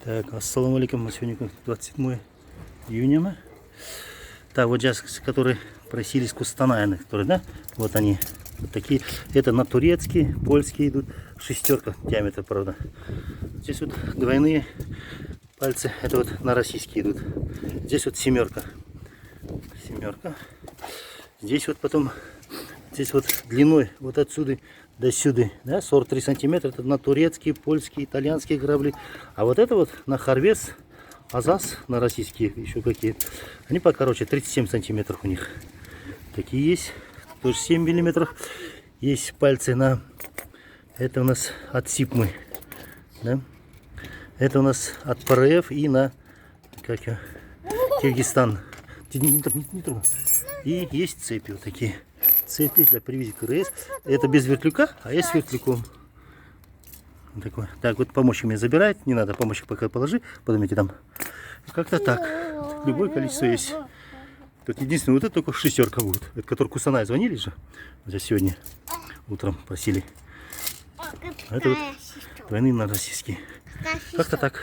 Так, ассаламу алейкум, сегодня 27 июня. Так, вот сейчас, которые просили с Кустанайны, которые, да, вот они, вот такие. Это на турецкие, польские идут, шестерка диаметр, правда. Здесь вот двойные пальцы, это вот на российские идут. Здесь вот семерка. Здесь вот потом, здесь вот длиной вот отсюда до сюда, да, 43 сантиметра, это на турецкие, польские, итальянские грабли. А вот это вот на Харвес, Азас, на российские еще какие, они покороче, 37 сантиметров у них. Такие есть, тоже 7 миллиметров. Есть пальцы на, это у нас от Сипмы, да? Это у нас от ПРФ и на, как я, Киргизстан. Не трогай. И есть цепи вот такие. Цепи для привязи к РС. Это без вертлюка, а есть с вертлюком. Вот такой. Так, вот помощь мне забирает. Не надо, помощь пока положи. Подумайте там. Как-то так. Любое количество есть. Тут единственное, вот это только шестерка будет. Это который Кусанай звонили же. За сегодня утром просили. А это вот двойные на российские. Как-то так.